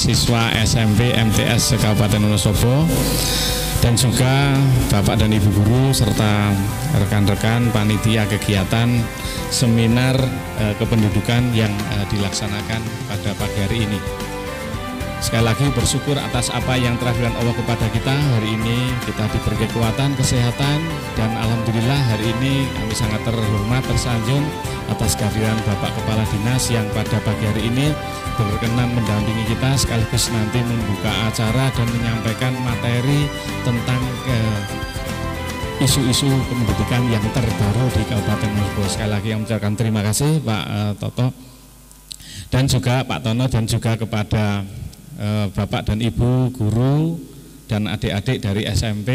siswa SMP MTS Kabupaten Wonosobo, dan juga Bapak dan Ibu guru serta rekan-rekan panitia kegiatan seminar kependudukan yang dilaksanakan pada pagi hari ini. Sekali lagi bersyukur atas apa yang telah diberikan Allah kepada kita. Hari ini kita diberi kekuatan, kesehatan, dan alhamdulillah hari ini kami sangat terhormat, tersanjung atas kehadiran Bapak Kepala Dinas yang pada pagi hari ini berkenan mendampingi kita sekaligus nanti membuka acara dan menyampaikan materi tentang isu-isu kependudukan yang terbaru di Kabupaten Wonosobo. Sekali lagi yang mengucapkan terima kasih Pak Toto dan juga Pak Tono, dan juga kepada Bapak dan Ibu guru dan adik-adik dari SMP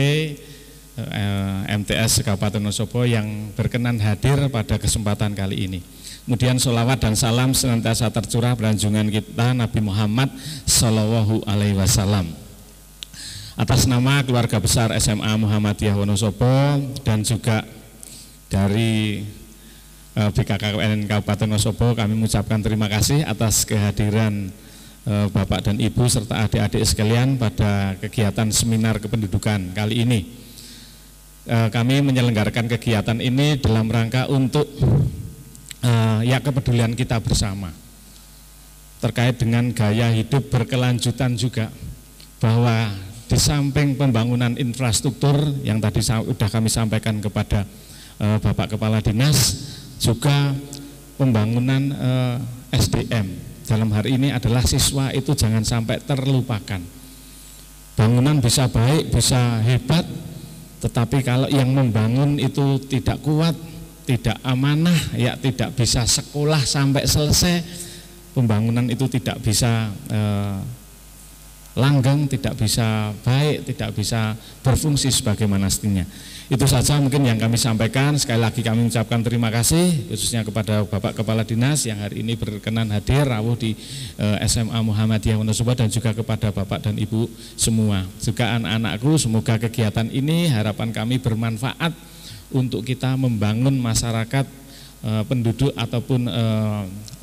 MTS Kabupaten Wonosobo yang berkenan hadir pada kesempatan kali ini. Kemudian sholawat dan salam senantiasa tercurah pada junjungan kita Nabi Muhammad Sallallahu Alaihi Wasallam. Atas nama keluarga besar SMA Muhammadiyah Wonosobo dan juga dari BKKBN Kabupaten Wonosobo, kami mengucapkan terima kasih atas kehadiran Bapak dan Ibu serta adik-adik sekalian pada kegiatan seminar kependudukan kali ini. Kami menyelenggarakan kegiatan ini dalam rangka untuk kepedulian kita bersama terkait dengan gaya hidup berkelanjutan juga, bahwa di samping pembangunan infrastruktur yang tadi sudah kami sampaikan kepada Bapak Kepala Dinas, juga pembangunan SDM. Dalam hari ini adalah siswa itu jangan sampai terlupakan. Bangunan bisa baik, bisa hebat, tetapi kalau yang membangun itu tidak kuat, tidak amanah, ya tidak bisa sekolah sampai selesai, pembangunan itu tidak bisa langgeng, tidak bisa baik, tidak bisa berfungsi sebagaimana mestinya. Itu saja mungkin yang kami sampaikan. Sekali lagi kami mengucapkan terima kasih khususnya kepada Bapak Kepala Dinas yang hari ini berkenan hadir rawuh di SMA Muhammadiyah Wonosobo, dan juga kepada Bapak dan Ibu semua. Juga anak-anakku, semoga kegiatan ini harapan kami bermanfaat untuk kita membangun masyarakat penduduk ataupun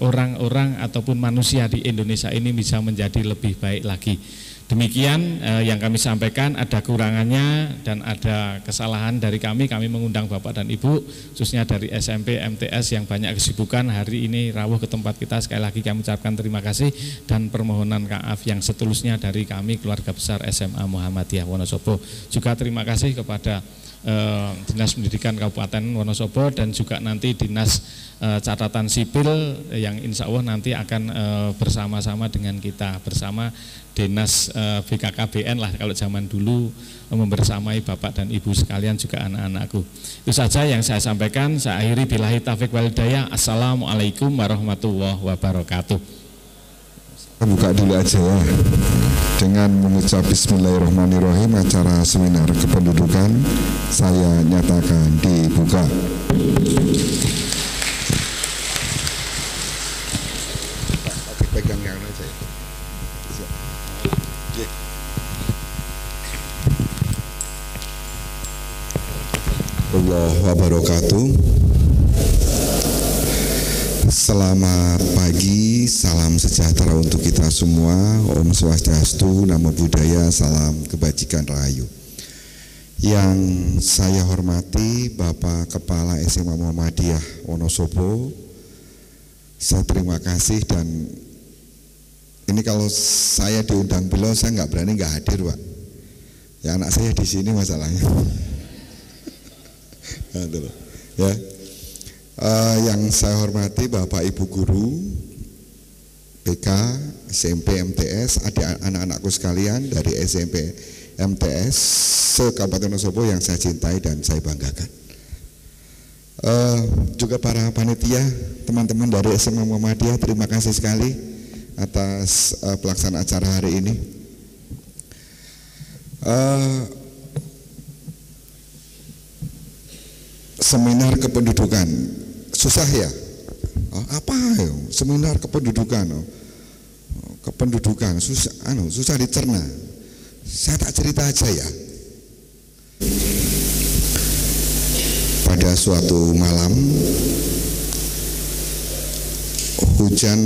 orang-orang ataupun manusia di Indonesia ini bisa menjadi lebih baik lagi. Demikian yang kami sampaikan. Ada kurangannya dan ada kesalahan dari kami mengundang Bapak dan Ibu khususnya dari SMP MTS yang banyak kesibukan hari ini rawuh ke tempat kita. Sekali lagi kami ucapkan terima kasih dan permohonan maaf yang setulusnya dari kami keluarga besar SMA Muhammadiyah Wonosobo. Juga terima kasih kepada Dinas Pendidikan Kabupaten Wonosobo dan juga nanti Dinas Catatan Sipil yang insya Allah nanti akan bersama-sama dengan kita, bersama Dinas BKKBN lah kalau zaman dulu, membersamai Bapak dan Ibu sekalian juga anak-anakku. Itu saja yang saya sampaikan. Saya akhiri billahi taufiq wal hidayah. Assalamualaikum warahmatullahi wabarakatuh. Buka dulu aja ya, dengan mengucap bismillahirrahmanirrahim. Acara seminar kependudukan saya nyatakan dibuka. Pegang yang aja ya. Allah wabarakatuh. Selamat pagi, salam sejahtera untuk kita semua. Om Swastiastu, Namo Buddhaya, salam kebajikan rahayu. Yang saya hormati Bapak Kepala SMA Muhammadiyah Wonosobo, saya terima kasih. Dan ini kalau saya diundang beliau, saya nggak berani nggak hadir, Pak. Ya anak saya di sini masalahnya. Ya. Yang saya hormati Bapak Ibu guru BK SMP MTS, anak-anakku sekalian dari SMP MTS se-Kabupaten Wonosobo yang saya cintai dan saya banggakan. Juga para panitia, teman-teman dari SMA Muhammadiyah, terima kasih sekali atas pelaksanaan acara hari ini. Seminar kependudukan susah ya? Apa ya? Seminar kependudukan, kependudukan susah dicerna. Saya tak cerita aja ya. Pada suatu malam hujan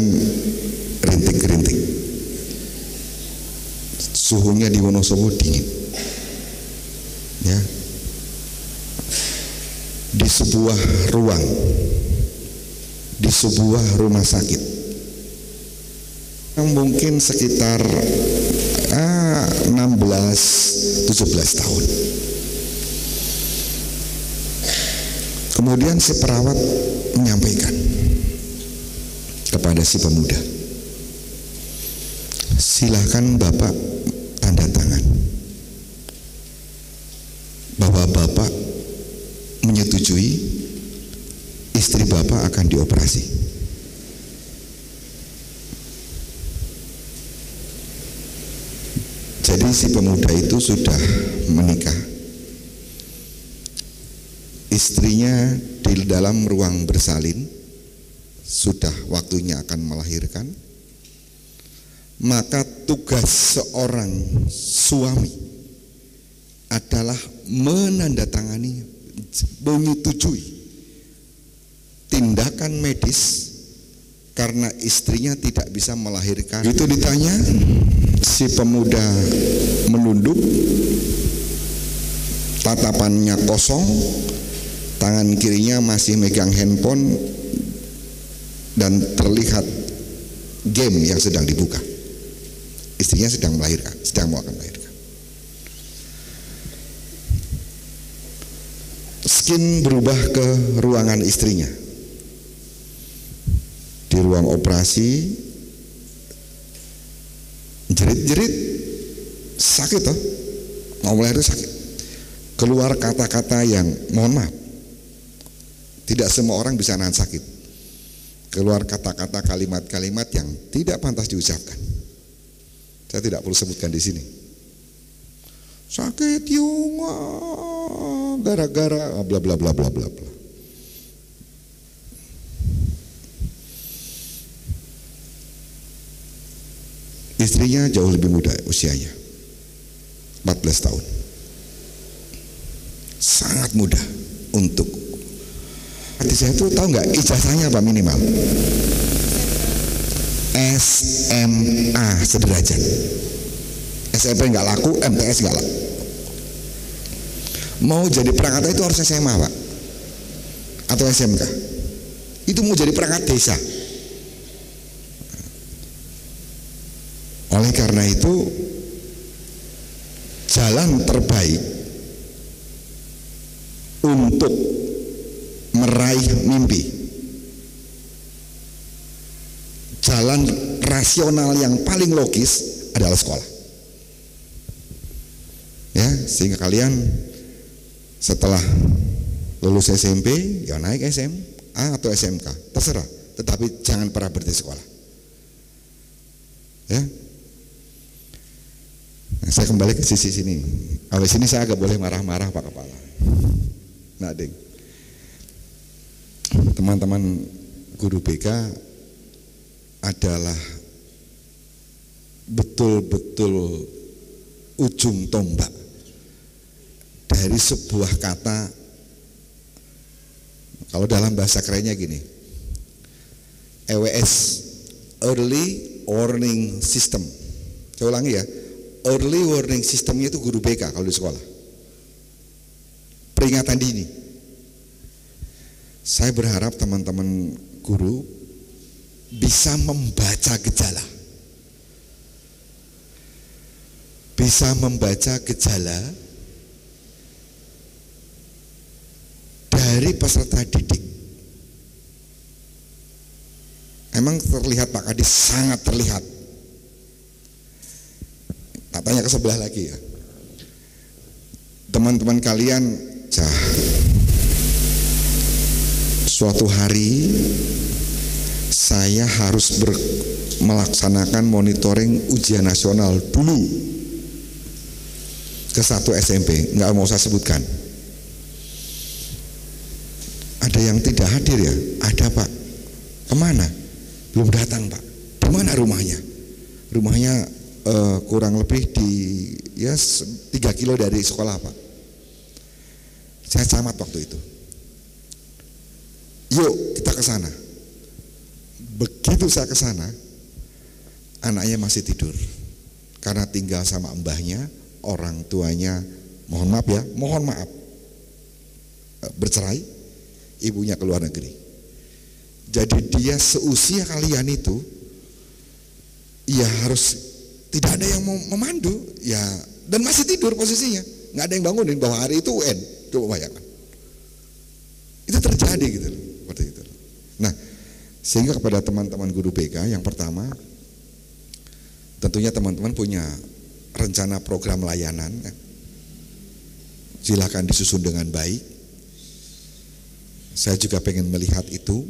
rintik-rintik. suhunya di Wonosobo dingin, ya, di sebuah ruang, di sebuah rumah sakit yang mungkin sekitar 16-17 tahun. Kemudian si perawat menyampaikan kepada si pemuda, silahkan Bapak tanda tangan bahwa Bapak menyetujui istri Bapak akan dioperasi. Jadi si pemuda itu sudah menikah, istrinya di dalam ruang bersalin, sudah waktunya akan melahirkan. Maka tugas seorang suami adalah menandatangani, menyetujui tindakan medis karena istrinya tidak bisa melahirkan. Itu ditanya, si pemuda menunduk, tatapannya kosong, tangan kirinya masih megang handphone dan terlihat game yang sedang dibuka. Istrinya sedang melahirkan, sedang mau akan melahirkan. Skin berubah ke ruangan istrinya. Di ruang operasi, jerit-jerit, sakit toh, mau melahirkan sakit. Keluar kata-kata yang, mohon maaf, tidak semua orang bisa nahan sakit. Keluar kata-kata, kalimat-kalimat yang tidak pantas diucapkan. Saya tidak perlu sebutkan di sini. Sakit yunga, gara-gara bla bla bla bla bla bla. Istrinya jauh lebih muda usianya, 14 tahun. Sangat mudah untuk. Hati saya itu tahu nggak ijazahnya apa minimal? SMA sederajat. SMP nggak laku, MTS nggak laku. Mau jadi perangkat itu harus SMA Pak, atau SMK. Itu mau jadi perangkat desa. Oleh karena itu, jalan terbaik untuk meraih mimpi, jalan rasional yang paling logis adalah sekolah. Ya, sehingga kalian setelah lulus SMP ya naik SMA atau SMK, terserah, tetapi jangan pernah berhenti sekolah. Ya. Nah, saya kembali ke sisi sini. Habis ini saya agak boleh marah-marah Pak Kepala. Nah, Ding. Teman-teman guru BK adalah betul-betul ujung tombak dari sebuah kata, kalau dalam bahasa kerennya gini, EWS, Early Warning System. Saya ulangi ya, Early Warning Systemnya itu guru BK kalau di sekolah, peringatan dini. Saya berharap teman-teman guru bisa membaca gejala, bisa membaca gejala dari peserta didik. Emang terlihat Pak Kadis, sangat terlihat. Tak tanya ke sebelah lagi ya, teman-teman kalian, suatu hari saya harus melaksanakan monitoring ujian nasional dulu ke satu SMP, nggak mau saya sebutkan. Ada yang tidak hadir ya? Ada Pak. Kemana? Belum datang Pak. Di mana rumahnya? Rumahnya kurang lebih di 3 kilo dari sekolah Pak. Saya camat waktu itu. Yuk kita ke sana. Begitu saya ke sana, anaknya masih tidur. karena tinggal sama mbahnya, orang tuanya mohon maaf bercerai, ibunya ke luar negeri. Jadi dia seusia kalian itu ya harus tidak ada yang mau memandu ya, dan masih tidur posisinya, nggak ada yang bangunin bahwa hari itu UN. Coba bayangkan, itu terjadi gitu loh, seperti itu. Nah, sehingga kepada teman-teman guru BK, yang pertama tentunya teman-teman punya rencana program layanan, silakan disusun dengan baik. Saya juga pengen melihat itu.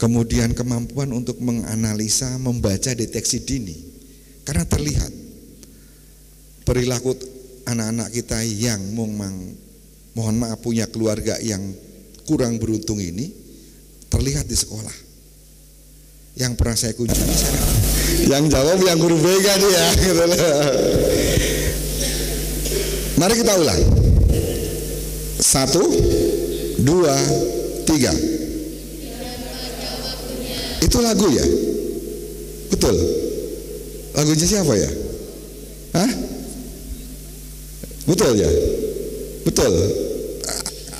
Kemudian kemampuan untuk menganalisa, membaca deteksi dini, karena terlihat perilaku anak-anak kita yang mohon maaf punya keluarga yang kurang beruntung ini terlihat di sekolah. Yang pernah saya kunjungi sana, yang jawab yang guru BK dia. Mari kita ulang. 1, 2, 3. Itu lagu ya? Betul? Lagunya siapa ya? Hah? Betul ya? Betul.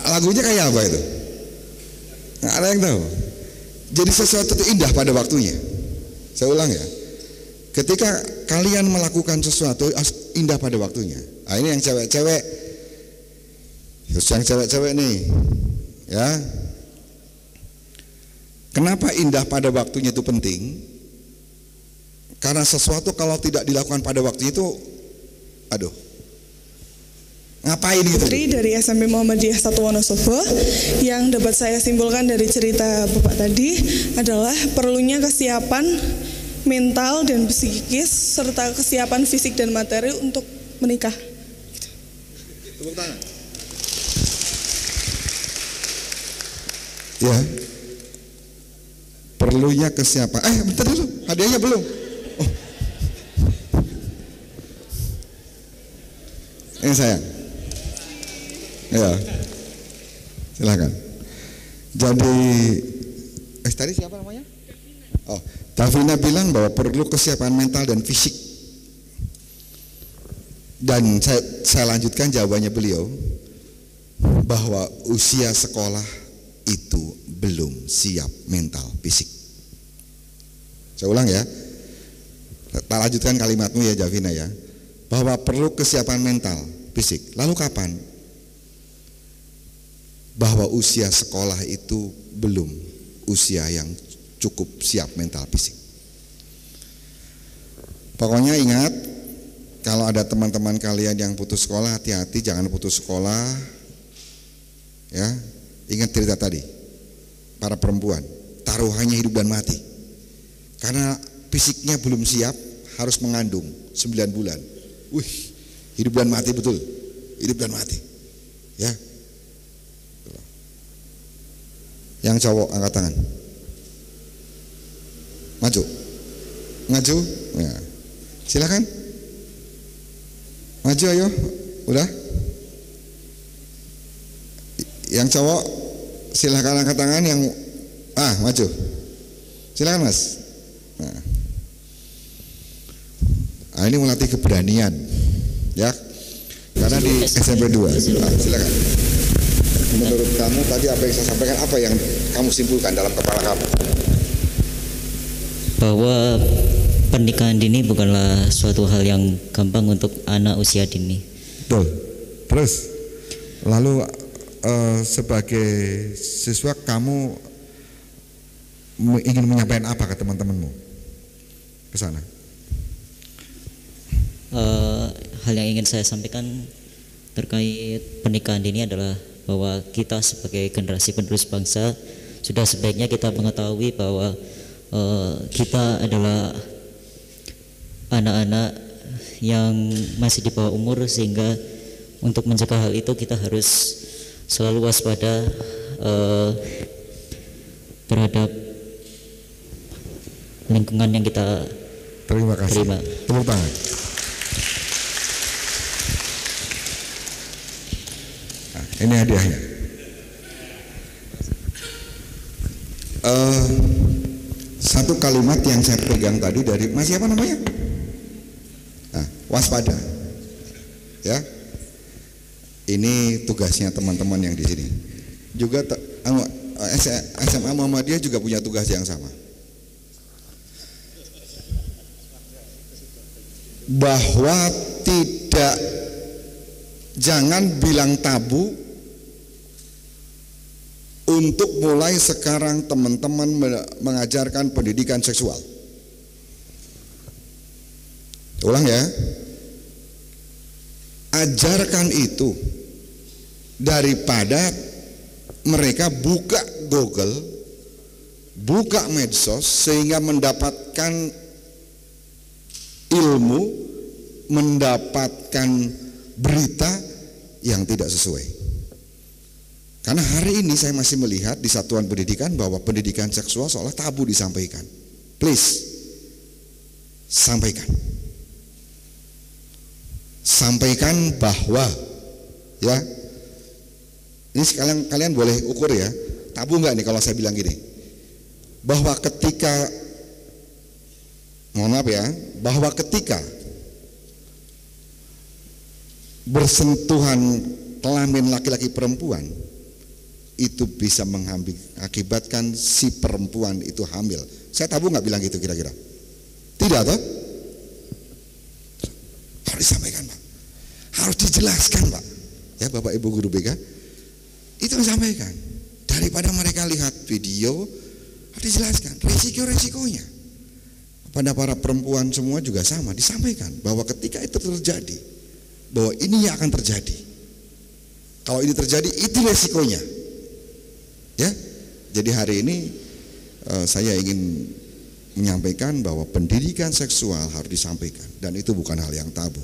Lagunya kayak apa itu? Nggak ada yang tahu. Jadi sesuatu itu indah pada waktunya. Saya ulang ya. Ketika kalian melakukan sesuatu indah pada waktunya. Nah, ini yang cewek-cewek. Yang cewek-cewek nih, ya. Kenapa indah pada waktunya itu penting? Karena sesuatu kalau tidak dilakukan pada waktunya itu, aduh, ngapain gitu? Putri dari SMP Muhammadiyah 1 Wonosobo, yang dapat saya simpulkan dari cerita Bapak tadi adalah perlunya kesiapan mental dan psikis serta kesiapan fisik dan materi untuk menikah. Tepuk tangan. Ya. Perlunya kesiapan. Bentar dulu, hadiahnya belum. Oh. Ini sayang. Ya. Silakan. Jadi tadi siapa namanya? Oh, Davina bilang bahwa perlu kesiapan mental dan fisik. Dan saya lanjutkan jawabannya beliau bahwa usia sekolah itu belum siap mental fisik. Saya ulang ya. Tak lanjutkan kalimatmu ya Javina ya. Bahwa perlu kesiapan mental fisik. Lalu kapan? Bahwa usia sekolah itu belum usia yang cukup siap mental fisik. Pokoknya ingat, kalau ada teman-teman kalian yang putus sekolah, hati-hati jangan putus sekolah. Ya, ingat cerita tadi. Para perempuan, taruhannya hidup dan mati. Karena fisiknya belum siap, harus mengandung 9 bulan. Hidup dan mati betul. Hidup dan mati. Ya. Yang cowok angkat tangan. Maju. Maju. Ya. Silakan. Maju ayo. Udah. Yang cowok silakan angkat tangan, yang maju. Silakan Mas. Nah, ini melatih keberanian, ya. Karena di SMP 2. Silakan. Menurut kamu tadi apa yang saya sampaikan, apa yang kamu simpulkan dalam kepala kamu? Bahwa pernikahan dini bukanlah suatu hal yang gampang untuk anak usia dini. Betul. Terus, lalu sebagai siswa kamu ingin menyampaikan apa ke teman-temanmu ke sana? Hal yang ingin saya sampaikan terkait pernikahan dini adalah bahwa kita sebagai generasi penerus bangsa sudah sebaiknya kita mengetahui bahwa kita adalah anak-anak yang masih di bawah umur, sehingga untuk mencegah hal itu kita harus selalu waspada terhadap lingkungan yang kita terima. Tepuk tangan. Nah, ini hadiahnya. Satu kalimat yang saya pegang tadi dari Mas siapa namanya? waspada. Ya. Ini tugasnya teman-teman yang di sini. Juga SMA Muhammadiyah juga punya tugas yang sama. Bahwa jangan bilang tabu untuk mulai sekarang teman-teman mengajarkan pendidikan seksual. Ulang ya. Ajarkan itu daripada mereka buka Google, buka medsos sehingga mendapatkan ilmu, mendapatkan berita yang tidak sesuai. Karena hari ini saya masih melihat di satuan pendidikan bahwa pendidikan seksual seolah tabu disampaikan. Please, sampaikan. Sampaikan bahwa, ya, ini kalian boleh ukur ya, tabu nggak nih kalau saya bilang gini, bahwa ketika, mohon maaf ya, bahwa ketika bersentuhan kelamin laki-laki perempuan itu bisa mengakibatkan si perempuan itu hamil. Saya tabu nggak bilang gitu kira-kira? Tidak toh? Harus disampaikan Pak, harus dijelaskan Pak. Ya Bapak Ibu Guru BK, itu disampaikan. Daripada mereka lihat video, harus dijelaskan resiko-resikonya. Pada para perempuan semua juga sama, disampaikan bahwa ketika itu terjadi, bahwa ini yang akan terjadi. Kalau ini terjadi, itu resikonya. Ya, jadi hari ini saya ingin menyampaikan bahwa pendidikan seksual harus disampaikan, dan itu bukan hal yang tabu.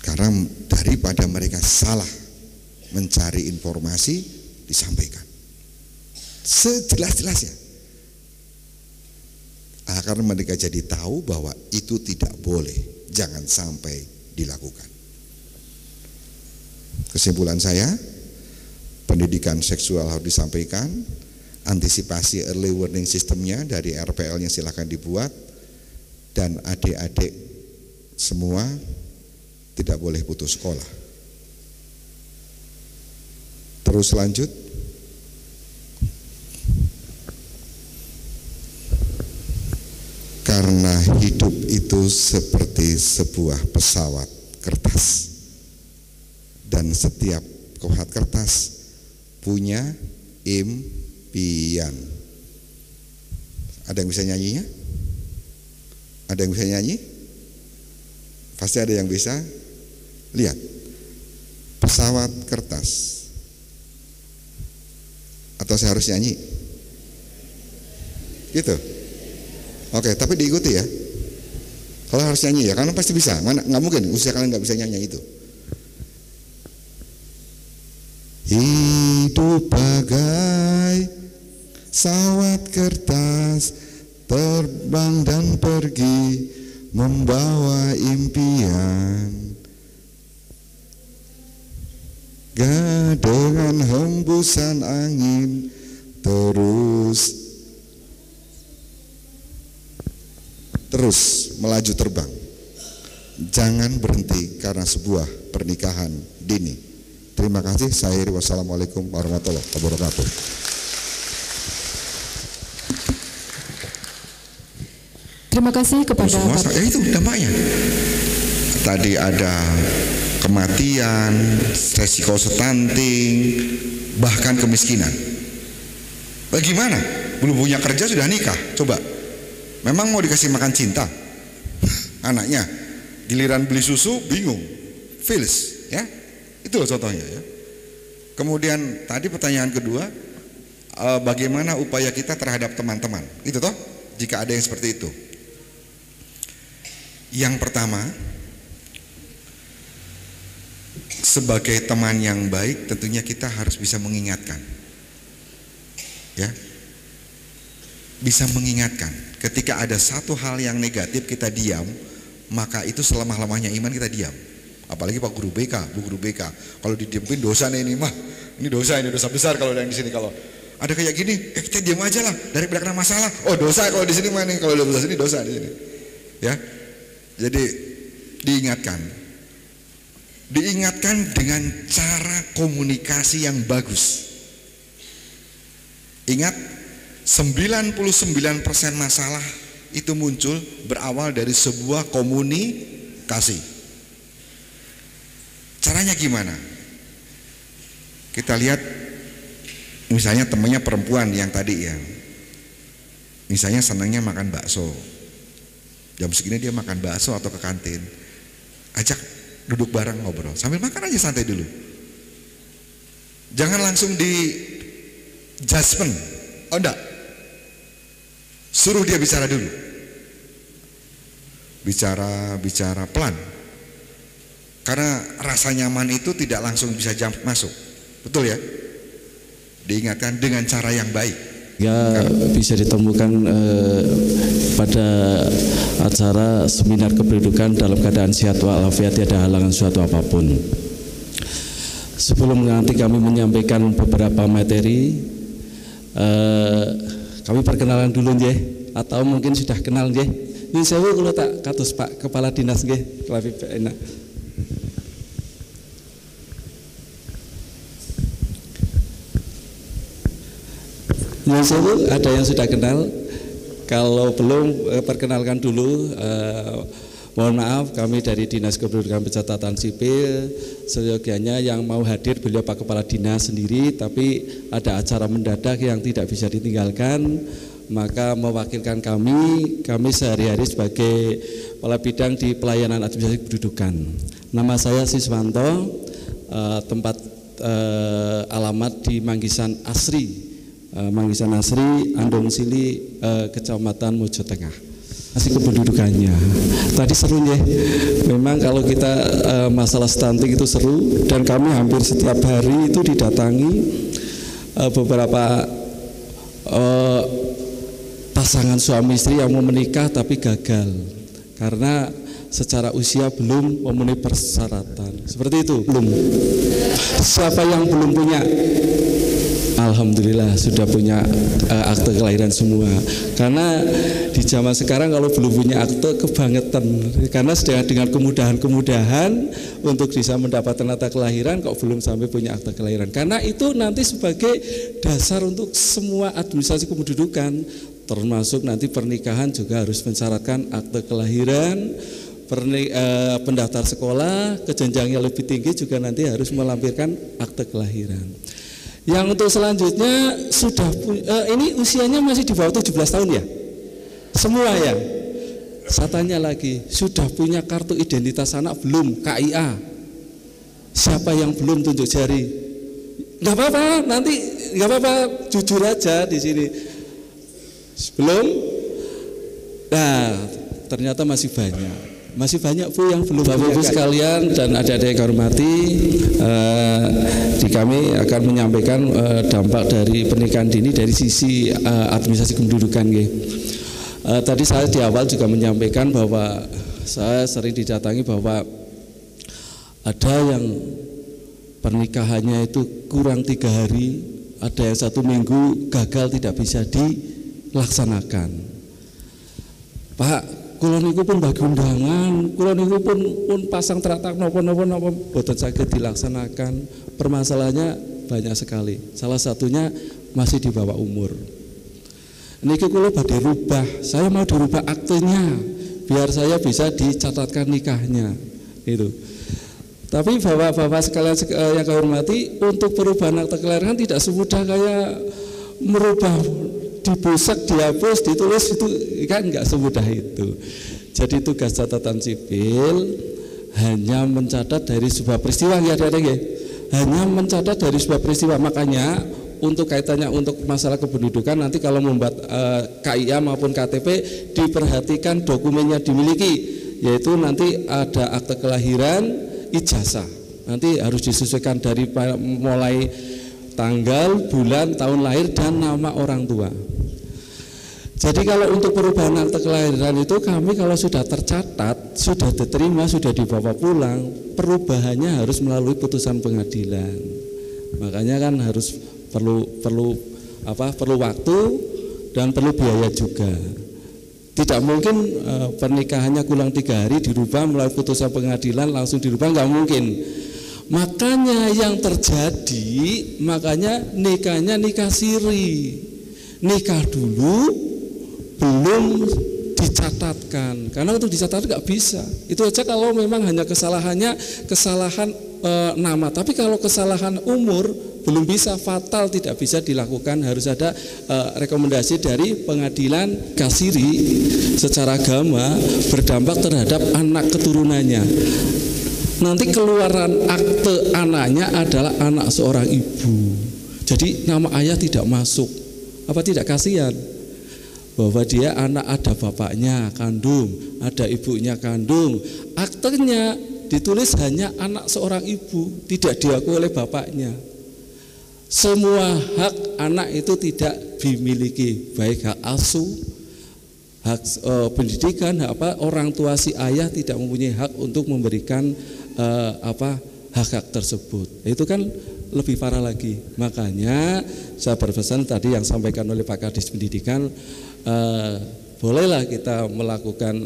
Karena daripada mereka salah mencari informasi, disampaikan sejelas-jelasnya. Karena mereka jadi tahu bahwa itu tidak boleh, jangan sampai dilakukan. Kesimpulan saya, pendidikan seksual harus disampaikan, antisipasi early warning sistemnya dari RPL-nya silahkan dibuat, dan adik-adik semua tidak boleh putus sekolah. Terus lanjut. Karena hidup itu seperti sebuah pesawat kertas, dan setiap pesawat kertas punya impian. Ada yang bisa nyanyinya? Ada yang bisa nyanyi? Pasti ada yang bisa. Lihat, pesawat kertas. Atau saya harus nyanyi? Gitu. Oke, tapi diikuti ya. Kalau harus nyanyi ya, karena pasti bisa. Mana nggak mungkin usia kalian nggak bisa nyanyi itu. Hidup bagai pesawat kertas, terbang dan pergi membawa impian. Dengan hembusan angin terus melaju terbang. Jangan berhenti karena sebuah pernikahan dini. Terima kasih. Saya Iri. Wassalamualaikum warahmatullahi wabarakatuh. Terima kasih kepada semua, itu dampaknya. Tadi ada kematian, resiko stunting, bahkan kemiskinan. Bagaimana? Belum punya kerja sudah nikah. Coba. Memang mau dikasih makan cinta anaknya, giliran beli susu bingung, feels ya. Itu contohnya ya. Kemudian tadi pertanyaan kedua, bagaimana upaya kita terhadap teman-teman? Itu toh, jika ada yang seperti itu. Yang pertama, sebagai teman yang baik tentunya kita harus bisa mengingatkan. Ya. Bisa mengingatkan. Ketika ada satu hal yang negatif kita diam, maka itu selemah-lemahnya iman kita diam. Apalagi Pak Guru BK, Bu Guru BK, kalau didiamin dosa nih ini mah, ini dosa besar kalau yang di sini. Kalau ada kayak gini, kita diam aja lah daripada kena masalah. Oh dosa kalau di sini mah nih, kalau di sini dosa di sini. Ya, Jadi diingatkan dengan cara komunikasi yang bagus. Ingat, 99% masalah itu muncul berawal dari sebuah komunikasi. Caranya gimana? Kita lihat misalnya temannya perempuan yang tadi ya, misalnya senangnya makan bakso, jam segini dia makan bakso atau ke kantin, ajak duduk bareng ngobrol, sambil makan aja santai dulu. Jangan langsung di judgment, oh enggak, suruh dia bicara dulu, bicara pelan, karena rasa nyaman itu tidak langsung bisa masuk, betul ya? Diingatkan dengan cara yang baik. Ya, bisa ditemukan pada acara seminar kependudukan dalam keadaan sehat walafiat, tiada halangan suatu apapun. Sebelum nanti kami menyampaikan beberapa materi, kami perkenalan dulu nggih, atau mungkin sudah kenal nggih. Nyun sewu kula tak kados Pak Kepala Dinas nggih, lebih enak. Nyun sewu, ada yang sudah kenal? Kalau belum, perkenalkan dulu. Mohon maaf, kami dari Dinas Kependudukan Pencatatan Sipil. Seyogianya yang mau hadir beliau Pak Kepala Dinas sendiri, tapi ada acara mendadak yang tidak bisa ditinggalkan, maka mewakilkan kami sehari-hari sebagai Kepala Bidang di Pelayanan Administrasi Kependudukan. Nama saya Siswanto, tempat alamat di Manggisan Asri, Andong Sili, Kecamatan Mojo Tengah. Masih kependudukannya. Tadi seru ya. Memang kalau kita masalah stunting itu seru, dan kami hampir setiap hari itu didatangi beberapa pasangan suami istri yang mau menikah tapi gagal karena secara usia belum memenuhi persyaratan. Seperti itu, belum. Siapa yang belum punya? Alhamdulillah sudah punya akte kelahiran semua. Karena di zaman sekarang kalau belum punya akte kebangetan. Karena sedang dengan kemudahan untuk bisa mendapatkan akte kelahiran kok belum sampai punya akte kelahiran. Karena itu nanti sebagai dasar untuk semua administrasi kependudukan, termasuk nanti pernikahan juga harus mensyaratkan akte kelahiran. Pendaftar sekolah ke jenjang yang lebih tinggi juga nanti harus melampirkan akte kelahiran. Yang untuk selanjutnya sudah ini usianya masih di bawah 17 tahun ya? Semua ya? Saya tanya lagi, sudah punya kartu identitas anak belum? KIA? Siapa yang belum tunjuk jari? Nggak apa-apa, nanti nggak apa-apa, jujur aja di sini. Belum? Nah, ternyata masih banyak. Masih banyak Bu yang belum. Bapak Ibu sekalian dan adik-adik yang hormati, di kami akan menyampaikan dampak dari pernikahan dini dari sisi administrasi kependudukan. Tadi saya di awal juga menyampaikan bahwa saya sering didatangi bahwa ada yang pernikahannya itu kurang 3 hari, ada yang 1 minggu gagal tidak bisa dilaksanakan. Pak, kula niku pun bagi undangan, kula niku pun pasang teratak napa-napa boten saged dilaksanakan. Permasalahannya banyak sekali. Salah satunya masih di bawah umur. Niki kula badhe rubah, saya mau dirubah aktenya biar saya bisa dicatatkan nikahnya. Itu. Tapi bapak-bapak sekalian yang kami hormati, untuk perubahan akte kelahiran tidak semudah kayak merubah dibusak, dihapus, ditulis, itu kan nggak semudah itu. Jadi tugas catatan sipil hanya mencatat dari sebuah peristiwa, ya adik-adik ya. Hanya mencatat dari sebuah peristiwa. Makanya untuk kaitannya untuk masalah kependudukan nanti kalau membuat KIA maupun KTP diperhatikan dokumennya dimiliki, yaitu nanti ada akte kelahiran, ijazah. Nanti harus disesuaikan dari mulai tanggal, bulan, tahun lahir, dan nama orang tua. Jadi kalau untuk perubahan akte kelahiran itu kami kalau sudah tercatat, sudah diterima, sudah dibawa pulang, perubahannya harus melalui putusan pengadilan. Makanya kan harus perlu waktu dan perlu biaya juga. Tidak mungkin pernikahannya kurang 3 hari dirubah melalui putusan pengadilan langsung dirubah, nggak mungkin. Makanya yang terjadi, makanya nikahnya nikah siri, nikah dulu belum dicatatkan, karena untuk dicatat nggak bisa. Itu aja kalau memang hanya kesalahan nama, tapi kalau kesalahan umur belum bisa, fatal, tidak bisa dilakukan. Harus ada rekomendasi dari pengadilan kasiri secara agama berdampak terhadap anak keturunannya. Nanti keluaran akte anaknya adalah anak seorang ibu. Jadi nama ayah tidak masuk. Apa tidak kasihan? Bahwa dia anak ada bapaknya kandung, ada ibunya kandung. Aktenya ditulis hanya anak seorang ibu, tidak diakui oleh bapaknya. Semua hak anak itu tidak dimiliki, baik hak asuh, hak pendidikan, hak orang tua si ayah tidak mempunyai hak untuk memberikan hak-hak tersebut. Itu kan lebih parah lagi. Makanya saya berpesan tadi yang sampaikan oleh Pak Kadis Pendidikan, bolehlah kita melakukan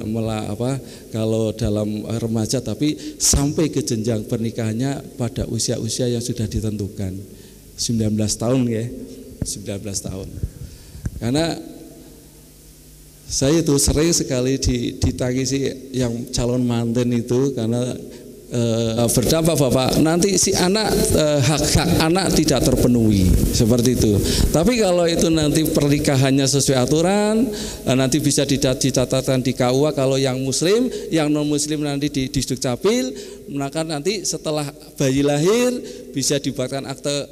kalau dalam remaja, tapi sampai ke jenjang pernikahannya pada usia-usia yang sudah ditentukan, 19 tahun ya, 19 tahun. Karena saya itu sering sekali ditangisi yang calon manten itu, karena berdampak Bapak, nanti si anak hak-hak anak tidak terpenuhi seperti itu. Tapi kalau itu nanti pernikahannya sesuai aturan, nanti bisa dicatatkan di KUA. Kalau yang muslim, yang non muslim nanti di Disduk Capil, maka nanti setelah bayi lahir bisa dibuatkan akte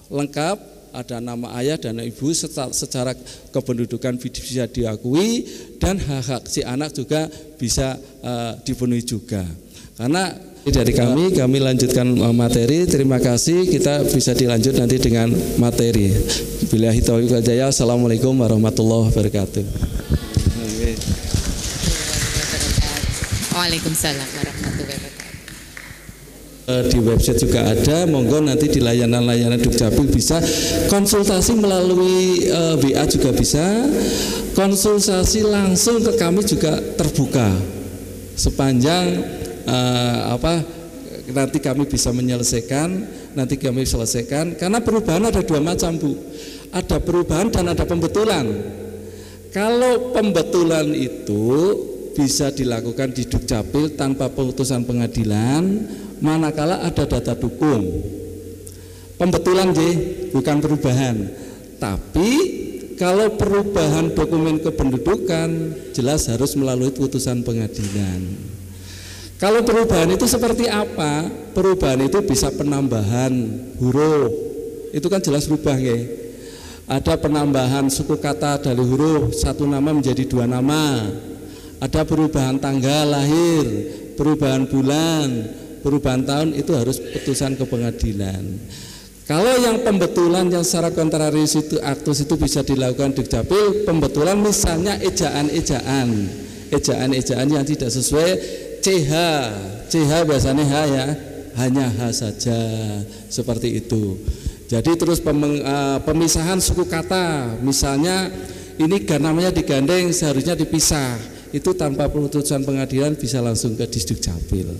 lengkap, ada nama ayah dan ibu, secara kependudukan bisa diakui, dan hak-hak si anak juga bisa dipenuhi juga. Karena dari kami lanjutkan materi. Terima kasih. Kita bisa dilanjut nanti dengan materi. Billahi taufiq wal hidayah. Assalamualaikum warahmatullahi wabarakatuh. Waalaikumsalam warahmatullahi wabarakatuh. Di website juga ada, monggo nanti di layanan-layanan Dukcapil bisa konsultasi melalui WA juga bisa, konsultasi langsung ke kami juga terbuka sepanjang nanti kami bisa menyelesaikan, nanti kami selesaikan. Karena perubahan ada 2 macam Bu, ada perubahan dan ada pembetulan. Kalau pembetulan itu bisa dilakukan di Dukcapil tanpa putusan pengadilan, manakala ada data dukung. Pembetulan bukan perubahan. Tapi kalau perubahan dokumen kependudukan jelas harus melalui putusan pengadilan. Kalau perubahan itu seperti apa? Perubahan itu bisa penambahan huruf, itu kan jelas berubah ya. Ada penambahan suku kata dari huruf 1 nama menjadi 2 nama. Ada perubahan tanggal lahir, perubahan bulan, perubahan tahun, itu harus putusan ke pengadilan. Kalau yang pembetulan yang secara kontraris itu aktus itu bisa dilakukan di Dukcapil. Pembetulan misalnya ejaan yang tidak sesuai. CH biasanya H ya, hanya H saja, seperti itu. Jadi terus pemisahan suku kata, misalnya ini namanya digandeng seharusnya dipisah, itu tanpa putusan pengadilan bisa langsung ke Disduk Capil.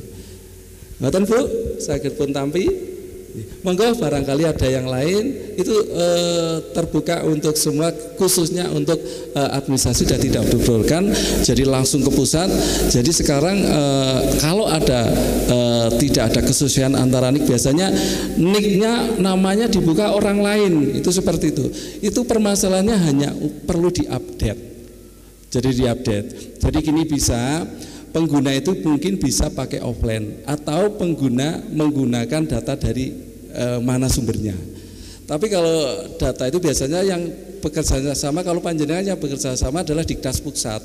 Ngoten Bu, saged pun tampi. Monggo barangkali ada yang lain, itu terbuka untuk semua, khususnya untuk administrasi sudah tidak diobrolkan, jadi langsung ke pusat. Jadi sekarang kalau ada tidak ada kesesuaian antara nik, biasanya niknya namanya dibuka orang lain, itu seperti itu. Itu permasalahannya hanya perlu diupdate. Jadi diupdate. Jadi gini, bisa pengguna itu mungkin bisa pakai offline atau pengguna menggunakan data dari mana sumbernya. Tapi kalau data itu biasanya yang bekerja sama, kalau panjenengan yang bekerja sama adalah Dikdas Pusat.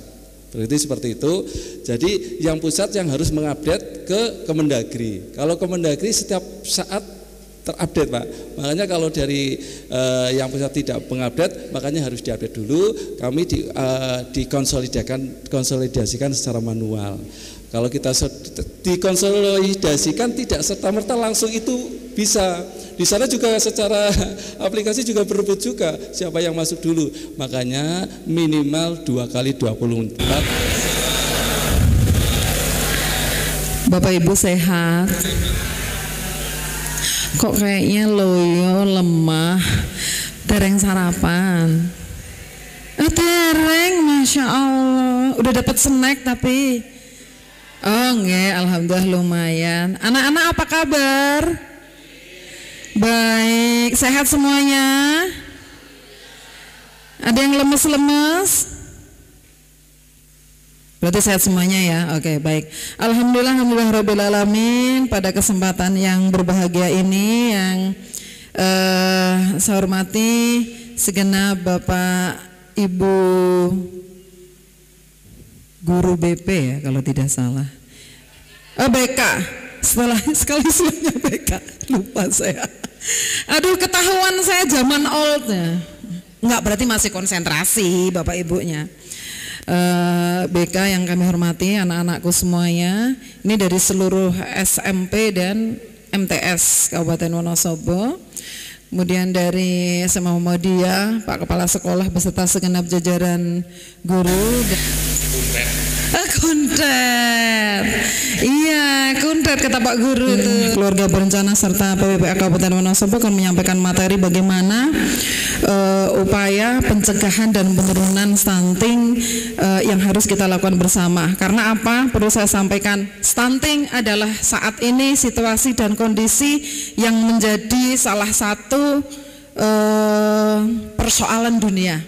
Berarti seperti itu. Jadi yang pusat yang harus mengupdate ke Kemendagri. Kalau Kemendagri setiap saat terupdate Pak. Makanya kalau dari yang pusat tidak mengupdate, makanya harus diupdate dulu. Kami dikonsolidasikan secara manual. Kalau kita dikonsolidasikan tidak serta-merta langsung itu bisa. Di sana juga secara aplikasi juga berebut juga siapa yang masuk dulu. Makanya minimal 2 kali 24. Bapak Ibu sehat? Kok kayaknya loyo, lemah, dereng sarapan? Dereng, Masya Allah. Udah dapat snack tapi? Oh nggak, Alhamdulillah lumayan. Anak-anak apa kabar? Baik, sehat semuanya? Ada yang lemes-lemes? Berarti sehat semuanya ya. Oke, baik. Alhamdulillah rabbil alamin. Pada kesempatan yang berbahagia ini yang saya hormati segenap Bapak Ibu guru BP ya kalau tidak salah. BK. Setelah sekali semuanya BK. Lupa saya. Aduh, ketahuan saya zaman oldnya. Enggak, berarti masih konsentrasi Bapak Ibunya. BK yang kami hormati, anak-anakku semuanya, ini dari seluruh SMP dan MTS Kabupaten Wonosobo, kemudian dari SMA Muhammadiyah, Pak Kepala Sekolah beserta segenap jajaran guru. Kuntet, iya kuntet kata Pak Guru itu. Keluarga berencana serta PPPA Kabupaten Wonosobo akan menyampaikan materi bagaimana upaya pencegahan dan penurunan stunting yang harus kita lakukan bersama. Karena apa? Perlu saya sampaikan, stunting adalah saat ini situasi dan kondisi yang menjadi salah satu persoalan dunia.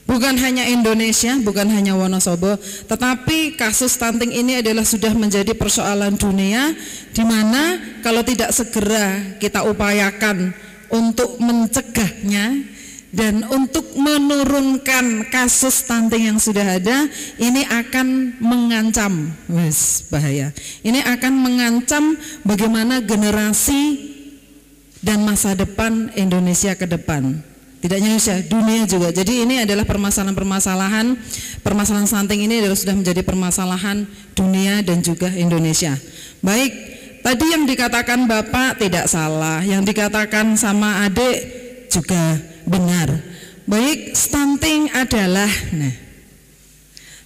Bukan hanya Indonesia, bukan hanya Wonosobo, tetapi kasus stunting ini adalah sudah menjadi persoalan dunia, di mana kalau tidak segera kita upayakan untuk mencegahnya dan untuk menurunkan kasus stunting yang sudah ada, ini akan mengancam, bahaya. Ini akan mengancam bagaimana generasi dan masa depan Indonesia ke depan. Tidak hanya Indonesia, dunia juga. Jadi ini adalah permasalahan stunting ini adalah sudah menjadi permasalahan dunia dan juga Indonesia. Baik, tadi yang dikatakan Bapak tidak salah, yang dikatakan sama adik juga benar. Baik, stunting adalah,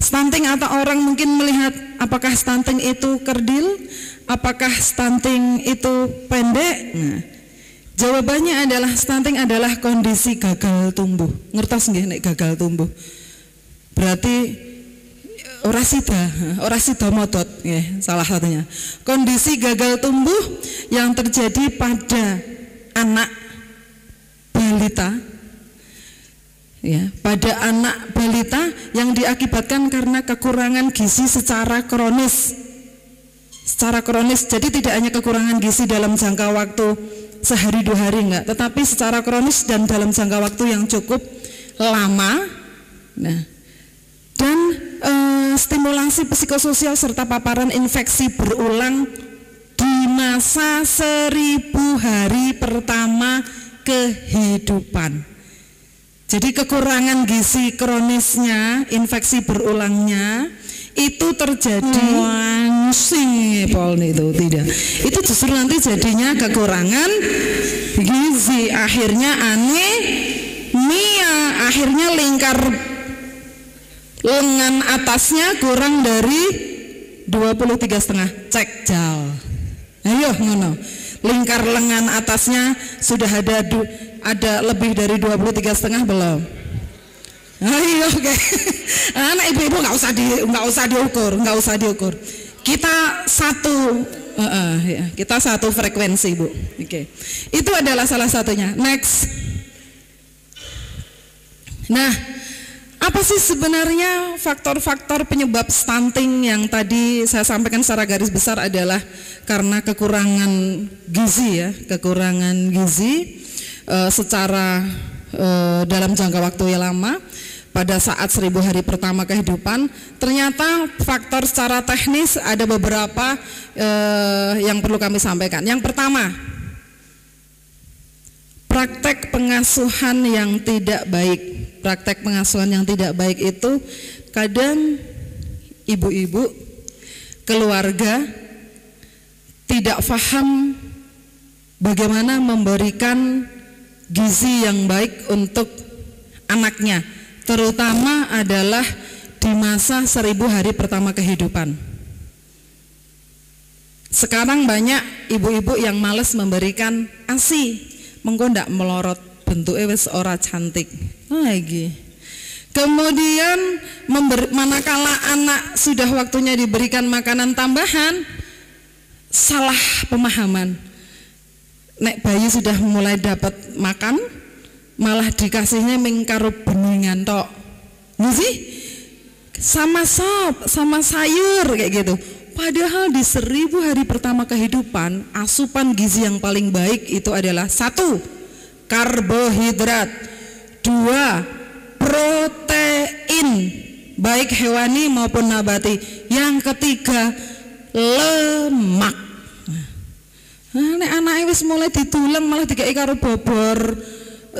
stunting atau orang mungkin melihat apakah stunting itu kerdil, apakah stunting itu pendek. Jawabannya adalah stunting adalah kondisi gagal tumbuh. Ngertos nggih nek gagal tumbuh? Berarti ora sida modot nggih, salah satunya. Kondisi gagal tumbuh yang terjadi pada anak balita. Ya, pada anak balita yang diakibatkan karena kekurangan gizi secara kronis. Secara kronis, jadi tidak hanya kekurangan gizi dalam jangka waktu sehari 2 hari enggak, tetapi secara kronis dan dalam jangka waktu yang cukup lama. Nah, dan stimulasi psikososial serta paparan infeksi berulang di masa 1000 hari pertama kehidupan. Jadi kekurangan gizi kronisnya, infeksi berulangnya itu terjadi itu tidak. Itu justru nanti jadinya kekurangan gizi, akhirnya anemia, akhirnya lingkar lengan atasnya kurang dari 23,5 cek jal. Ayo ngono. Lingkar lengan atasnya sudah ada lebih dari 23,5 belum? Ayo, oke. Anak ibu-ibu nggak usah diukur. Kita satu frekuensi, Bu. Oke. Itu adalah salah satunya. Next. Nah, apa sih sebenarnya faktor-faktor penyebab stunting yang tadi saya sampaikan secara garis besar adalah karena kekurangan gizi ya, kekurangan gizi secara dalam jangka waktu yang lama. Pada saat 1000 hari pertama kehidupan, ternyata faktor secara teknis ada beberapa yang perlu kami sampaikan. Yang pertama, praktek pengasuhan yang tidak baik. Praktek pengasuhan yang tidak baik itu kadang ibu-ibu, keluarga tidak paham bagaimana memberikan gizi yang baik untuk anaknya, terutama adalah di masa 1000 hari pertama kehidupan. Sekarang banyak ibu-ibu yang males memberikan ASI, mengko ndak melorot, bentuknya wis ora cantik lagi. Kemudian manakala anak sudah waktunya diberikan makanan tambahan, salah pemahaman. Nek bayi sudah mulai dapat makan, malah dikasihnya mengkaro beningan tok. Sih? Sama sop, sama sayur kayak gitu. Padahal di 1000 hari pertama kehidupan, asupan gizi yang paling baik itu adalah 1. Karbohidrat, 2. Protein, baik hewani maupun nabati. Yang ketiga, lemak. Nek anake wis mulai ditulang malah dikei karo bobor,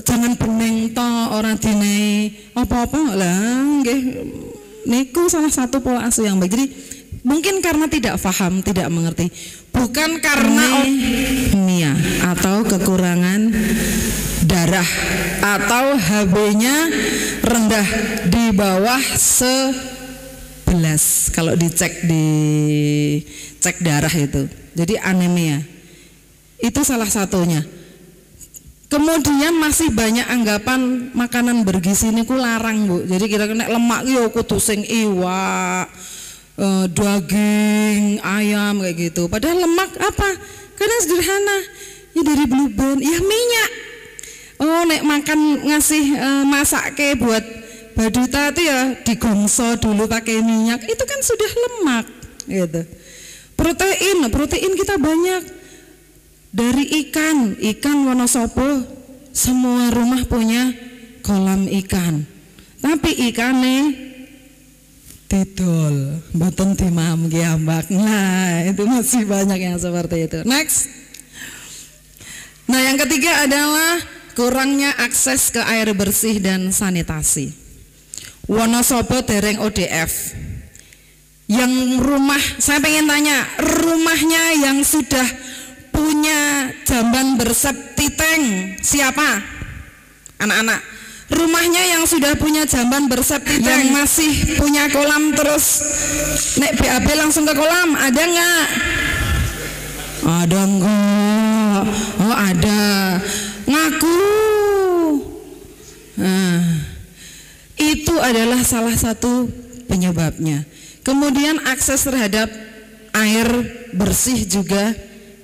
jangan bening to, ora dinehi apa-apa lah nggih. Niku salah satu pola asuh yang baik. Jadi mungkin karena tidak paham, tidak mengerti, bukan karena anemia atau kekurangan darah atau HB-nya rendah di bawah 11 kalau dicek darah itu. Jadi anemia. Itu salah satunya. Kemudian masih banyak anggapan makanan bergizi niku larang, Bu. Jadi kira-kira lemak yo kudu sing iwak, daging, ayam kayak gitu. Padahal lemak apa? Karena sederhana. Ya dari blue band, ya minyak. Oh, nek makan ngasih masake buat baduta itu ya digongso dulu pakai minyak. Itu kan sudah lemak gitu. Protein kita banyak. Dari ikan Wonosobo, semua rumah punya kolam ikan. Tapi ikannya didol, mboten dimam kiambak. Nah, itu masih banyak yang seperti itu. Next. Nah, yang ketiga adalah kurangnya akses ke air bersih dan sanitasi. Wonosobo dereng ODF. Yang rumah, saya pengen tanya, rumahnya yang sudah punya jamban bersepti tank siapa? Anak-anak. Rumahnya yang sudah punya jamban bersepti tank, yang masih punya kolam terus nek BAB langsung ke kolam, ada nggak? Ada enggak? Oh ada. Ngaku. Nah, itu adalah salah satu penyebabnya. Kemudian akses terhadap air bersih juga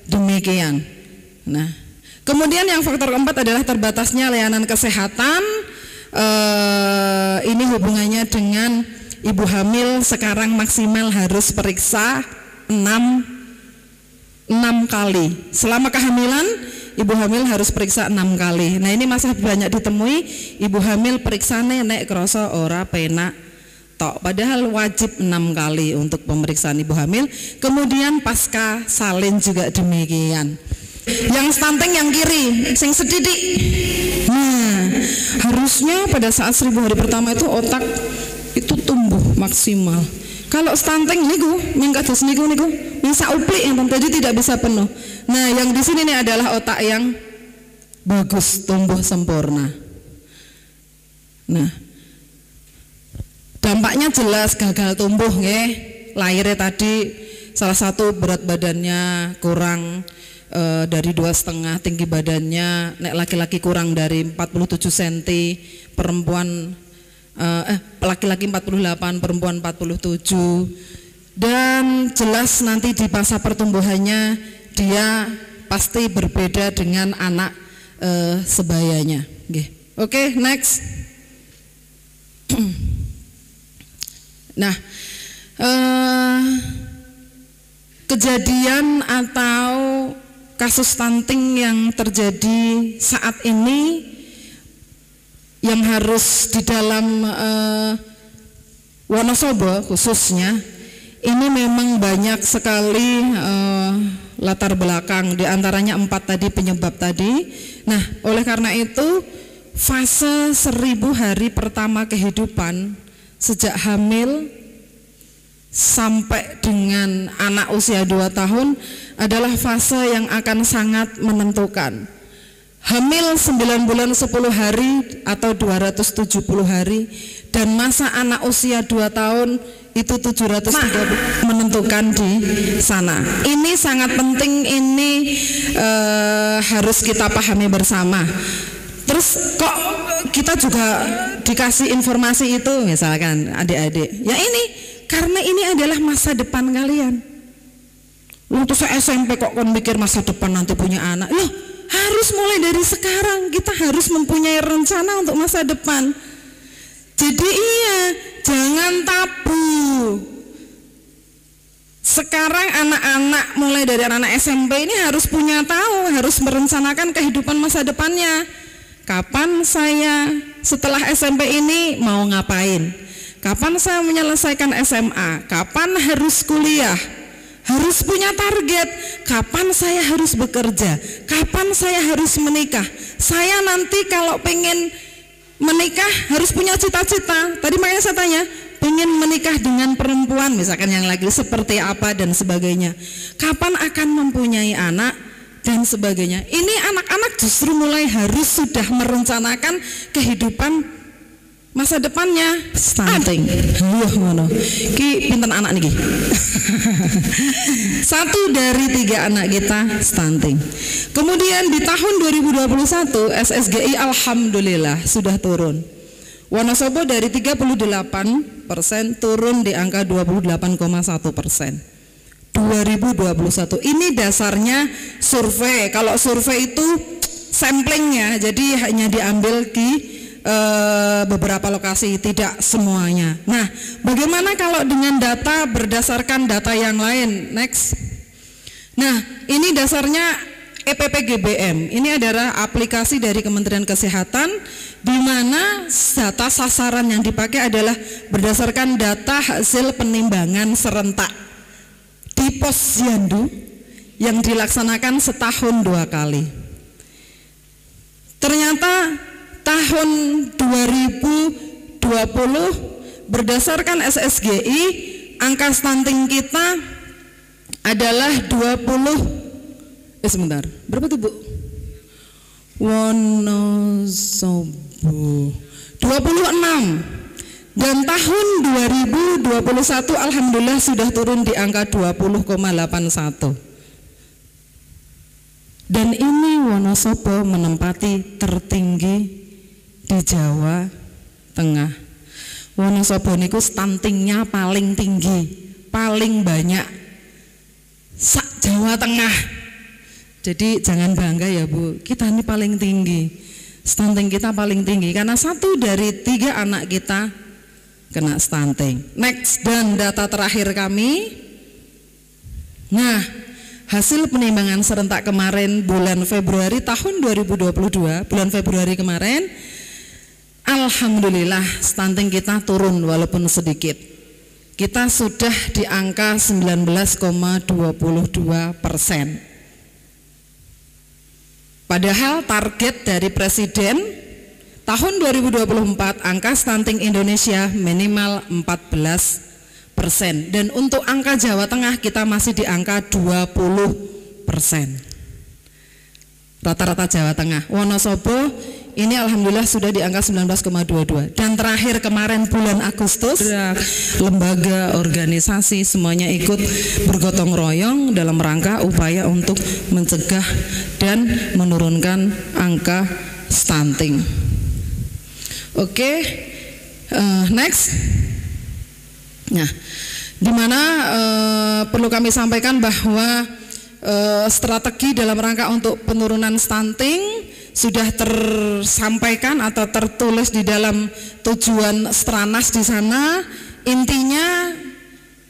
demikian. Nah, kemudian yang faktor keempat adalah terbatasnya layanan kesehatan. Ini hubungannya dengan ibu hamil sekarang maksimal harus periksa 6 kali. Selama kehamilan ibu hamil harus periksa 6 kali. Nah, ini masih banyak ditemui ibu hamil periksane nek krasa ora penak tok, padahal wajib 6 kali untuk pemeriksaan ibu hamil. Kemudian pasca salin juga demikian. Yang stunting yang kiri, sing sedidik. Nah, harusnya pada saat 1000 hari pertama itu otak itu tumbuh maksimal. Kalau stunting niku, mingkados niku bisa uplik yang jadi tidak bisa penuh. Nah, yang di sini nih adalah otak yang bagus, tumbuh sempurna. Nah, dampaknya jelas gagal tumbuh nggih. Lahirnya tadi salah satu berat badannya kurang dari 2,5, tinggi badannya nek laki-laki kurang dari 47 cm, perempuan laki-laki 48, perempuan 47. Dan jelas nanti di masa pertumbuhannya dia pasti berbeda dengan anak sebayanya. Oke, next. Nah, kejadian atau kasus stunting yang terjadi saat ini yang harus di dalam Wonosobo khususnya ini memang banyak sekali latar belakang, diantaranya 4 tadi penyebab tadi. Nah, oleh karena itu fase 1000 hari pertama kehidupan sejak hamil sampai dengan anak usia 2 tahun adalah fase yang akan sangat menentukan. Hamil 9 bulan 10 hari atau 270 hari, dan masa anak usia 2 tahun itu 730 menentukan di sana. Ini sangat penting, ini harus kita pahami bersama. Terus kok kita juga dikasih informasi itu, misalkan adik-adik, ya ini karena ini adalah masa depan kalian. Untuk saya SMP kok kan mikir masa depan nanti punya anak, loh harus mulai dari sekarang, kita harus mempunyai rencana untuk masa depan. Jadi iya, jangan tabu. Sekarang anak-anak mulai dari anak SMP ini harus punya tahu, harus merencanakan kehidupan masa depannya. Kapan saya setelah SMP ini mau ngapain? Kapan saya menyelesaikan SMA? Kapan harus kuliah? Harus punya target. Kapan saya harus bekerja? Kapan saya harus menikah? Saya nanti kalau pengen menikah harus punya cita-cita. Tadi makanya saya tanya, pengen menikah dengan perempuan misalkan yang lagi seperti apa dan sebagainya. Kapan akan mempunyai anak dan sebagainya. Ini anak-anak justru mulai harus sudah merencanakan kehidupan masa depannya. Stunting. Wah ngono. Ki pinten anak niki? 1 dari 3 anak kita stunting. Kemudian di tahun 2021 SSGI alhamdulillah sudah turun. Wonosobo dari 38% turun di angka 28,1%. 2021 ini dasarnya survei. Kalau survei itu samplingnya, jadi hanya diambil di beberapa lokasi, tidak semuanya. Nah, bagaimana kalau dengan data berdasarkan data yang lain? Next. Nah, ini dasarnya EPPGBM. Ini adalah aplikasi dari Kementerian Kesehatan, di mana data sasaran yang dipakai adalah berdasarkan data hasil penimbangan serentak di Posyandu yang dilaksanakan setahun 2 kali. Ternyata tahun 2020 berdasarkan SSGI angka stunting kita adalah 26, dan tahun 2021 alhamdulillah sudah turun di angka 20,81. Dan ini Wonosobo menempati tertinggi di Jawa Tengah. Wonosobo niku stuntingnya paling tinggi, paling banyak sak Jawa Tengah. Jadi jangan bangga ya Bu, kita ini paling tinggi, stunting kita paling tinggi karena 1 dari 3 anak kita kena stunting. Next, dan data terakhir kami. Nah, hasil penimbangan serentak kemarin bulan Februari tahun 2022, bulan Februari kemarin, alhamdulillah stunting kita turun walaupun sedikit. Kita sudah di angka 19,22%. Padahal target dari Presiden tahun 2024 angka stunting Indonesia minimal 14%, dan untuk angka Jawa Tengah kita masih di angka 20%. Rata-rata Jawa Tengah. Wonosobo ini alhamdulillah sudah di angka 19,22. Dan terakhir kemarin bulan Agustus, lembaga, organisasi semuanya ikut bergotong royong dalam rangka upaya untuk mencegah dan menurunkan angka stunting. Oke, next. Nah, dimana perlu kami sampaikan bahwa strategi dalam rangka untuk penurunan stunting sudah tersampaikan atau tertulis di dalam tujuan Stranas di sana. Intinya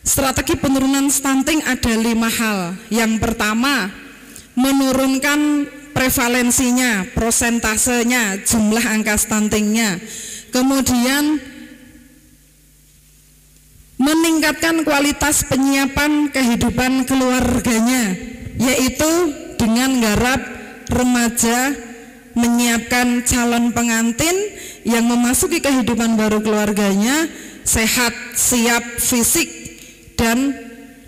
strategi penurunan stunting ada 5 hal. Yang pertama, menurunkan prevalensinya, prosentasenya, jumlah angka stuntingnya. Kemudian meningkatkan kualitas penyiapan kehidupan keluarganya, yaitu dengan garap remaja menyiapkan calon pengantin yang memasuki kehidupan baru keluarganya sehat, siap fisik dan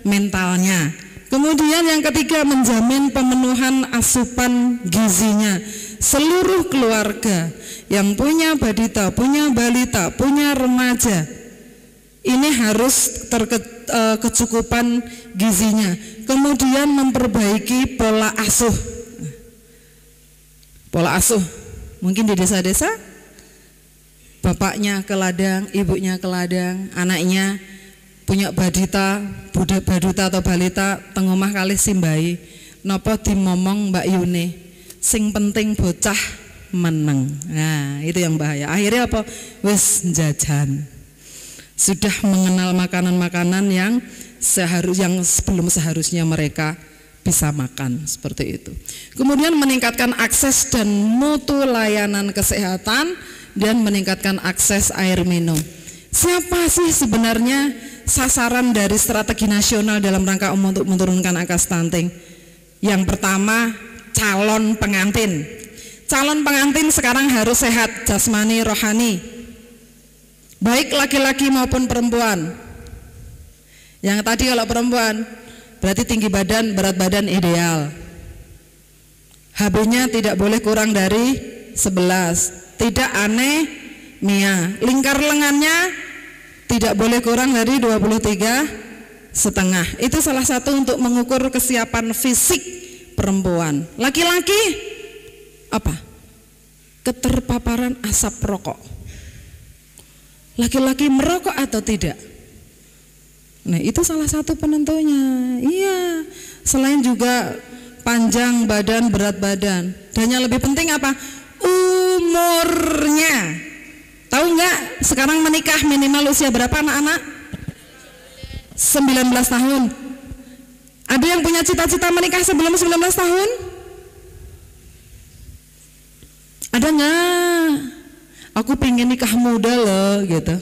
mentalnya. Kemudian yang ketiga, menjamin pemenuhan asupan gizinya. Seluruh keluarga yang punya balita, punya balita, punya remaja, ini harus kecukupan gizinya. Kemudian memperbaiki pola asuh. Pola asuh, mungkin di desa-desa bapaknya ke ladang, ibunya ke ladang, anaknya punya baduta atau balita teng omah kalih simbahi napa dimomong Mbak Yune sing penting bocah meneng. Nah, itu yang bahaya. Akhirnya apa? Wis jajan. Sudah mengenal makanan-makanan yang sebelum seharusnya mereka bisa makan, seperti itu. Kemudian meningkatkan akses dan mutu layanan kesehatan dan meningkatkan akses air minum. Siapa sih sebenarnya sasaran dari strategi nasional dalam rangka untuk menurunkan angka stunting? Yang pertama, calon pengantin. Calon pengantin sekarang harus sehat jasmani rohani, baik laki-laki maupun perempuan. Yang tadi kalau perempuan berarti tinggi badan, berat badan ideal. HB-nya tidak boleh kurang dari 11. Tidak anemia. Lingkar lengannya tidak boleh kurang dari 23,5. Itu salah satu untuk mengukur kesiapan fisik perempuan. Laki-laki apa? Keterpaparan asap rokok. Laki-laki merokok atau tidak? Nah, itu salah satu penentunya. Iya. Selain juga panjang badan, berat badan. Dan yang lebih penting apa? Umurnya. Tahu nggak sekarang menikah minimal usia berapa anak-anak? 19 tahun. Ada yang punya cita-cita menikah sebelum 19 tahun? Ada nggak? Aku pengen nikah muda loh gitu.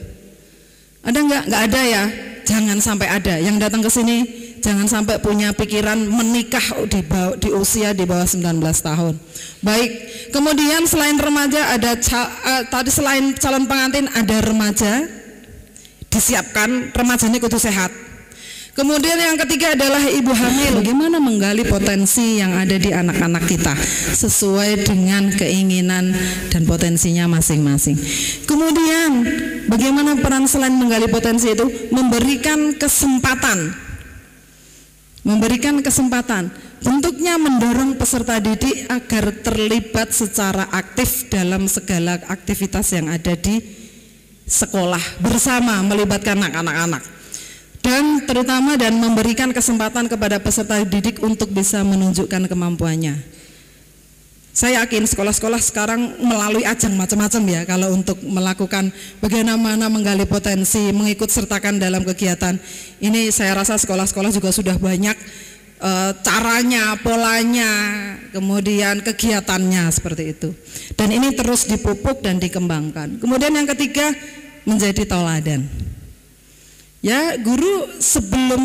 Ada nggak? Nggak ada ya. Jangan sampai ada. Yang datang ke sini jangan sampai punya pikiran menikah di usia di bawah 19 tahun. Baik. Kemudian selain remaja ada tadi selain calon pengantin ada remaja. Disiapkan remajanya kudu sehat. Kemudian yang ketiga adalah ibu hamil. Bagaimana menggali potensi yang ada di anak-anak kita sesuai dengan keinginan dan potensinya masing-masing. Kemudian bagaimana peran selain menggali potensi itu? Memberikan kesempatan. Memberikan kesempatan. Bentuknya mendorong peserta didik agar terlibat secara aktif dalam segala aktivitas yang ada di sekolah bersama melibatkan anak-anak. Dan terutama dan memberikan kesempatan kepada peserta didik untuk bisa menunjukkan kemampuannya. Saya yakin sekolah-sekolah sekarang melalui ajang macam-macam ya kalau untuk melakukan bagaimana menggali potensi, mengikut sertakan dalam kegiatan. Ini saya rasa sekolah-sekolah juga sudah banyak caranya, polanya, kemudian kegiatannya seperti itu. Dan ini terus dipupuk dan dikembangkan. Kemudian yang ketiga, menjadi tauladan. Ya, guru sebelum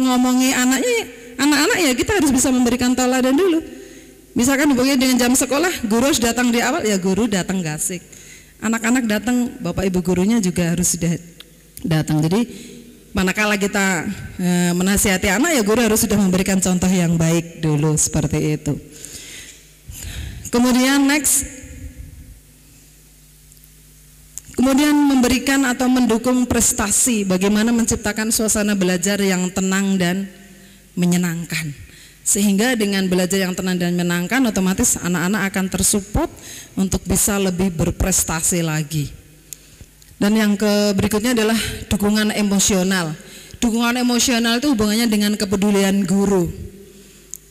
ngomongi anak-anak ya kita harus bisa memberikan tauladan dulu. Misalkan hubungannya dengan jam sekolah, guru harus datang di awal, ya guru datang gasik. Anak-anak datang, bapak ibu gurunya juga harus sudah datang. Jadi manakala kita menasihati anak, ya guru harus sudah memberikan contoh yang baik dulu seperti itu. Kemudian next. Kemudian memberikan atau mendukung prestasi, bagaimana menciptakan suasana belajar yang tenang dan menyenangkan. Sehingga dengan belajar yang tenang dan menyenangkan, otomatis anak-anak akan tersupport untuk bisa lebih berprestasi lagi. Dan yang berikutnya adalah dukungan emosional. Dukungan emosional itu hubungannya dengan kepedulian guru.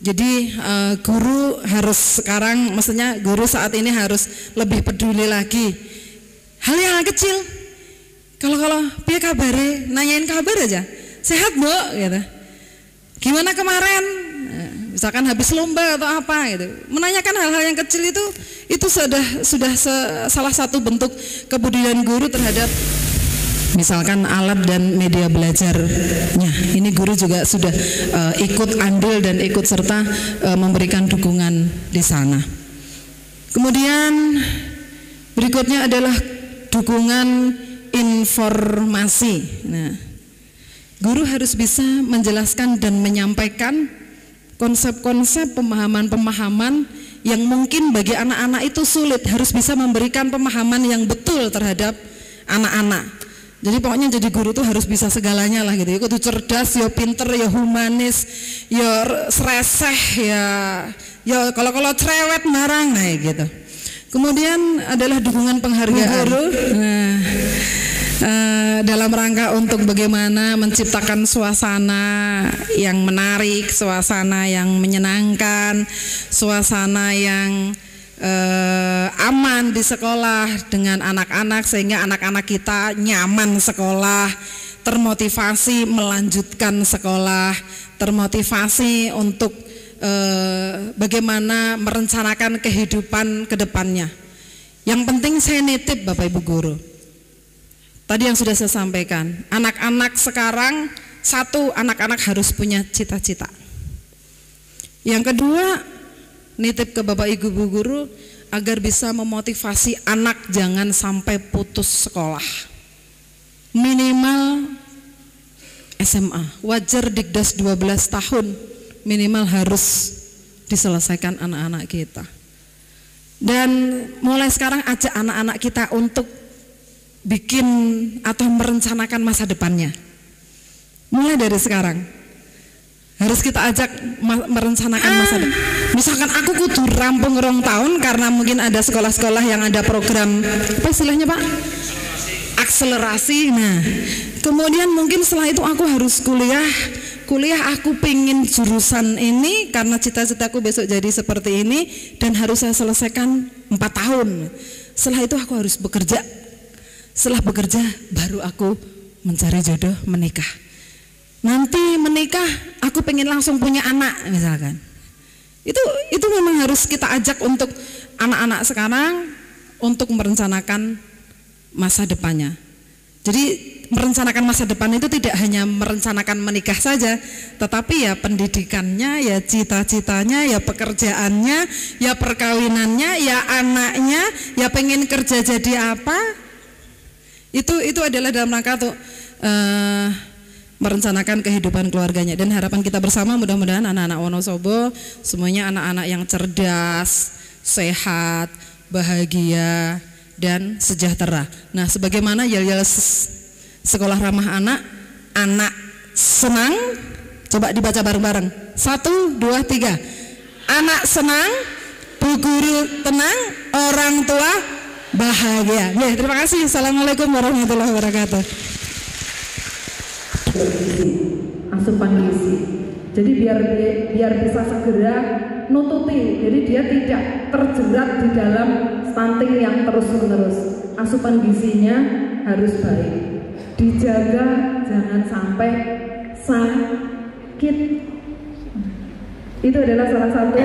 Jadi guru harus sekarang, maksudnya guru saat ini harus lebih peduli lagi. Hal yang kecil, kalau piye kabare, nanyain kabar aja, sehat bu, gitu. Gimana kemarin, misalkan habis lomba atau apa, gitu. Menanyakan hal-hal yang kecil itu sudah salah satu bentuk kepedulian guru terhadap misalkan alat dan media belajarnya. Ini guru juga sudah ikut andil dan ikut serta memberikan dukungan di sana. Kemudian berikutnya adalah dukungan informasi. Nah, Guru harus bisa menjelaskan dan menyampaikan konsep-konsep pemahaman-pemahaman yang mungkin bagi anak-anak itu sulit, harus bisa memberikan pemahaman yang betul terhadap anak-anak. Jadi pokoknya jadi guru tuh harus bisa segalanya lah gitu. Ya kudu cerdas, ya pinter, ya humanis, ya sereseh, ya kalau cerewet marang nah gitu. Kemudian adalah dukungan penghargaan. Dalam rangka untuk bagaimana menciptakan suasana yang menarik, suasana yang menyenangkan, suasana yang aman di sekolah dengan anak-anak sehingga anak-anak kita nyaman sekolah, termotivasi melanjutkan sekolah, termotivasi untuk bagaimana merencanakan kehidupan ke depannya. Yang penting saya nitip Bapak Ibu Guru. Tadi yang sudah saya sampaikan, anak-anak sekarang, satu, anak-anak harus punya cita-cita. Yang kedua, nitip ke Bapak Ibu Guru agar bisa memotivasi anak jangan sampai putus sekolah. Minimal SMA, wajar Dikdas 12 tahun, minimal harus diselesaikan anak-anak kita. Dan mulai sekarang ajak anak-anak kita untuk bikin atau merencanakan masa depannya. Mulai dari sekarang harus kita ajak merencanakan masa depan. Misalkan aku kudu rampung rong tahun karena mungkin ada sekolah-sekolah yang ada program apa istilahnya Pak? Akselerasi. Nah, kemudian mungkin setelah itu aku harus kuliah aku pengen jurusan ini karena cita-citaku besok jadi seperti ini dan harus saya selesaikan 4 tahun. Setelah itu aku harus bekerja. Setelah bekerja baru aku mencari jodoh, menikah. Nanti menikah aku pengen langsung punya anak misalkan. Itu memang harus kita ajak untuk anak-anak sekarang untuk merencanakan masa depannya. Jadi merencanakan masa depan itu tidak hanya merencanakan menikah saja, tetapi ya pendidikannya, ya cita-citanya, ya pekerjaannya, ya perkawinannya, ya anaknya, ya pengen kerja jadi apa. Itu adalah dalam rangka untuk merencanakan kehidupan keluarganya. Dan harapan kita bersama mudah-mudahan anak-anak Wonosobo semuanya anak-anak yang cerdas, sehat, bahagia, dan sejahtera. Nah, sebagaimana yel-yel sekolah ramah anak, anak senang, coba dibaca bareng-bareng. 1, 2, 3. Anak senang, bu guru tenang, orang tua bahagia. Ya, terima kasih. Assalamualaikum warahmatullahi wabarakatuh. Asupan gizi. Jadi biar bisa segera nututi. Jadi dia tidak terjerat di dalam stunting yang terus-menerus. Asupan gizinya harus baik. Dijaga jangan sampai sakit. Itu adalah salah satu